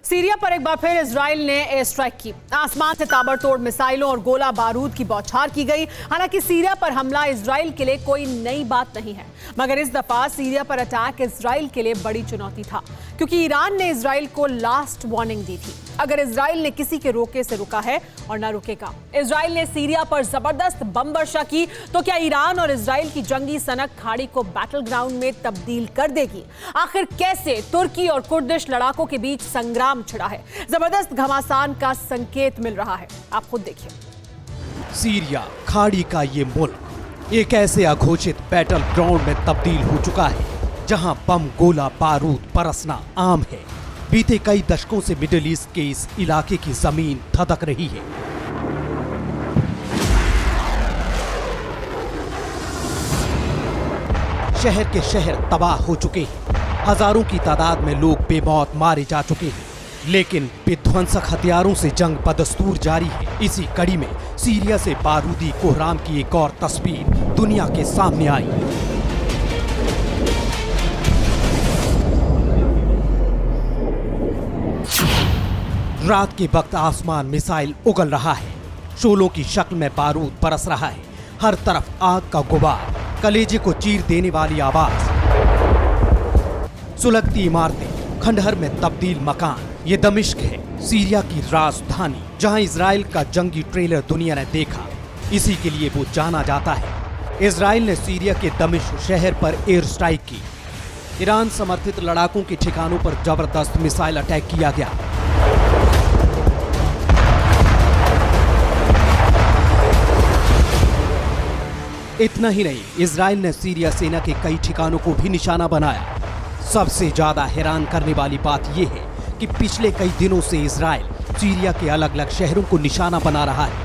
Syria पर एक बार फिर इजराइल ने एयर स्ट्राइक की। आसमान से ताबड़तोड़ मिसाइलों और गोला बारूद की बौछार की गई। हालांकि सीरिया पर हमला इजराइल के लिए कोई नई बात नहीं है, मगर इस दफा सीरिया पर अटैक इजराइल के लिए बड़ी चुनौती था, क्योंकि ईरान ने इजराइल को लास्ट वार्निंग दी थी। अगर इजराइल ने किसी के रोके से रुका है और ना रुकेगा। इजराइल ने सीरिया पर जबरदस्त बम वर्षा की, तो क्या ईरान और इजराइल की जंगी सनक खाड़ी को बैटल ग्राउंड में तब्दील कर देगी? आखिर कैसे तुर्की और कुर्दिश लड़ाकों के बीच संग्राम छिड़ा है? जबरदस्त घमासान का संकेत मिल रहा है, आप खुद देखिए। सीरिया खाड़ी का ये मुल्क एक ऐसे अघोषित बैटल ग्राउंड में तब्दील हो चुका है जहां बम गोला बारूद बरसना आम है। बीते कई दशकों से मिडिल ईस्ट के इस इलाके की जमीन धधक रही है। शहर के शहर तबाह हो चुके हैं। हजारों की तादाद में लोग बेमौत मारे जा चुके हैं, लेकिन विध्वंसक हथियारों से जंग बदस्तूर जारी है। इसी कड़ी में सीरिया से बारूदी कोहराम की एक और तस्वीर दुनिया के सामने आई। रात के वक्त आसमान मिसाइल उगल रहा है, शोलों की शक्ल में बारूद बरस रहा है। हर तरफ आग का गुबार, कलेजे को चीर देने वाली आवाज, सुलगती इमारतें, खंडहर में तब्दील मकान। ये दमिश्क है, सीरिया की राजधानी, जहां इजराइल का जंगी ट्रेलर दुनिया ने देखा। इसी के लिए वो जाना जाता है। इजराइल ने सीरिया के दमिश्क शहर पर एयर स्ट्राइक की। ईरान समर्थित लड़ाकों के ठिकानों पर जबरदस्त मिसाइल अटैक किया गया। इतना ही नहीं, इजराइल ने सीरिया सेना के कई ठिकानों को भी निशाना बनाया। सबसे ज्यादा हैरान करने वाली बात यह है कि पिछले कई दिनों से इजराइल सीरिया के अलग अलग शहरों को निशाना बना रहा है।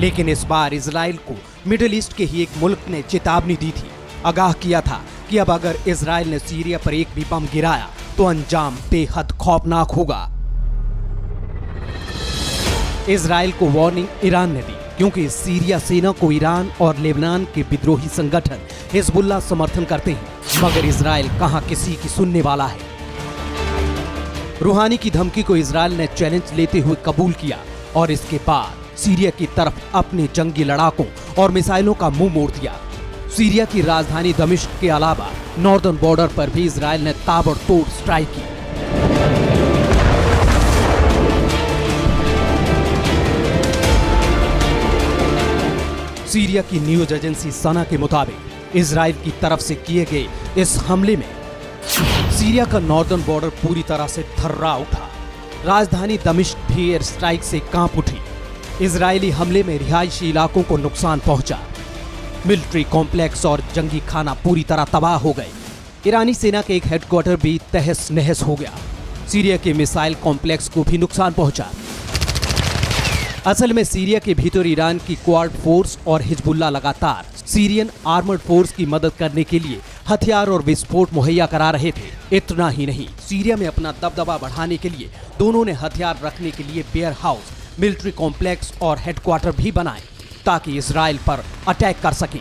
लेकिन इस बार इजराइल को मिडिल ईस्ट के ही एक मुल्क ने चेतावनी दी थी, आगाह किया था कि अब अगर इजराइल ने सीरिया पर एक भी बम गिराया तो अंजाम बेहद खौफनाक होगा। इजराइल को वार्निंग ईरान ने दी, क्योंकि सीरिया सेना को ईरान और लेबनान के विद्रोही संगठन हिजबुल्लाह समर्थन करते हैं। मगर इजराइल कहां किसी की सुनने वाला है। रूहानी की धमकी को इजराइल ने चैलेंज लेते हुए कबूल किया और इसके बाद सीरिया की तरफ अपने जंगी लड़ाकों और मिसाइलों का मुंह मोड़ दिया। सीरिया की राजधानी दमिश्क के अलावा नॉर्दर्न बॉर्डर पर भी इजराइल ने ताबड़तोड़ स्ट्राइक की। सीरिया की न्यूज एजेंसी सना के मुताबिक इजराइल की तरफ से किए गए इस हमले में सीरिया का नॉर्दर्न बॉर्डर पूरी तरह से थर्रा उठा। राजधानी दमिश्क भी एयर स्ट्राइक से कांप उठी। इजरायली हमले में रिहायशी इलाकों को नुकसान पहुंचा। मिलिट्री कॉम्प्लेक्स और जंगी खाना पूरी तरह तबाह हो गए। ईरानी सेना के एक हेडक्वार्टर भी तहस नहस हो गया। सीरिया के मिसाइल कॉम्प्लेक्स को भी नुकसान पहुंचा। असल में सीरिया के भीतर ईरान की क्वाड फोर्स और हिजबुल्लाह लगातार सीरियन आर्मर्ड फोर्स की मदद करने के लिए हथियार और विस्फोट मुहैया करा रहे थे। इतना ही नहीं, सीरिया में अपना दबदबा बढ़ाने के लिए दोनों ने हथियार रखने के लिए वेयर हाउस, मिलिट्री कॉम्प्लेक्स और हेडक्वार्टर भी बनाए, ताकि इजराइल पर अटैक कर सके।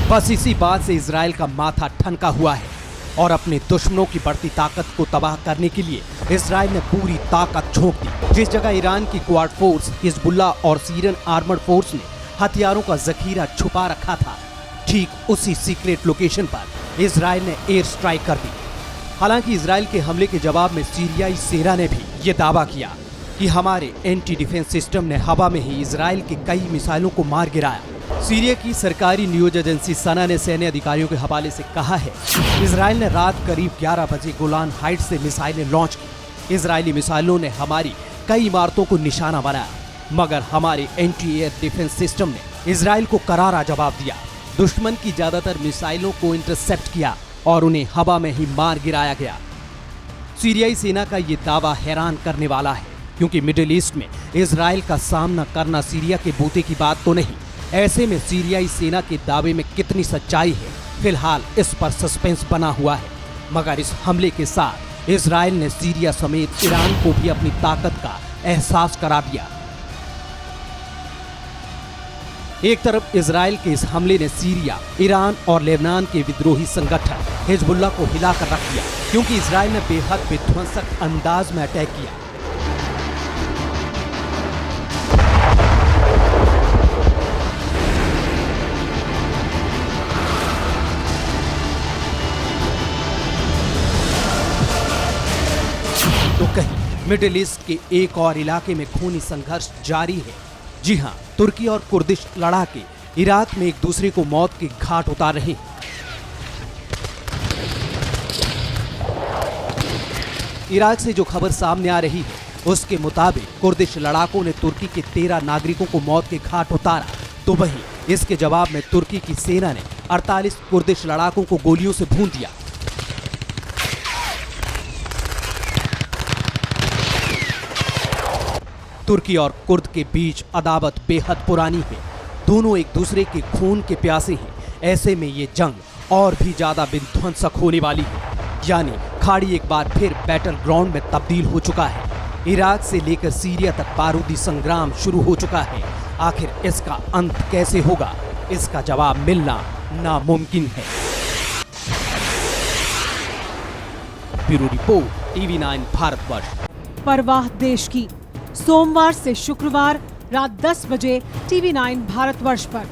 बस इसी बात से इजराइल का माथा ठनका हुआ है और अपने दुश्मनों की बढ़ती ताकत को तबाह करने के लिए इजराइल ने पूरी ताकत झोंक दी। जिस जगह ईरान की क्वाड फोर्स, हिजबुल्लाह और सीरियन आर्मर्ड फोर्स ने हथियारों का जखीरा छुपा रखा था, ठीक उसी सीक्रेट लोकेशन पर इजराइल ने एयर स्ट्राइक कर दी। हालांकि इजराइल के हमले के जवाब में सीरियाई सेना ने भी ये दावा किया कि हमारे एंटी डिफेंस सिस्टम ने हवा में ही इजराइल के कई मिसाइलों को मार गिराया। सीरिया की सरकारी न्यूज एजेंसी सना ने सैन्य अधिकारियों के हवाले से कहा है, इजराइल ने रात करीब 11 बजे गोलान हाइट से मिसाइलें लॉन्च की। इजरायली मिसाइलों ने हमारी कई इमारतों को निशाना बनाया, मगर हमारे एंटी एयर डिफेंस सिस्टम ने इजराइल को करारा जवाब दिया। दुश्मन की ज्यादातर मिसाइलों को इंटरसेप्ट किया और उन्हें हवा में ही मार गिराया गया। सीरियाई सेना का ये दावा हैरान करने वाला है, क्योंकि मिडिल ईस्ट में इजराइल का सामना करना सीरिया के बूते की बात तो नहीं। ऐसे में सीरियाई सेना के दावे में कितनी सच्चाई है, फिलहाल इस पर सस्पेंस बना हुआ है। मगर इस हमले के साथ इजराइल ने सीरिया समेत ईरान को भी अपनी ताकत का एहसास करा दिया। एक तरफ इजराइल के इस हमले ने सीरिया, ईरान और लेबनान के विद्रोही संगठन हिजबुल्ला को हिलाकर रख दिया, क्योंकि इजराइल ने बेहद विध्वंसक अंदाज में अटैक किया। तो कहीं मिडिल ईस्ट के एक और इलाके में खूनी संघर्ष जारी है। जी हां, तुर्की और कुर्दिश लड़ाके इराक में एक दूसरे को मौत के घाट उतार रहे हैं। इराक से जो खबर सामने आ रही है उसके मुताबिक कुर्दिश लड़ाकों ने तुर्की के 13 नागरिकों को मौत के घाट उतारा, तो वहीं इसके जवाब में तुर्की की सेना ने 48 कुर्दिश लड़ाकों को गोलियों से भून दिया। तुर्की और कुर्द के बीच अदावत बेहद पुरानी है। दोनों एक दूसरे के खून के प्यासे हैं। ऐसे में ये जंग और भी ज्यादा विध्वंसक होने वाली है। यानी खाड़ी एक बार फिर बैटल ग्राउंड में तब्दील हो चुका है। इराक से लेकर सीरिया तक बारूदी संग्राम शुरू हो चुका है। आखिर इसका अंत कैसे होगा, इसका जवाब मिलना नामुमकिन है। Bureau report, TV9 Bharatvarsh. परवाह देश की, सोमवार से शुक्रवार रात 10 बजे TV9 भारतवर्ष पर।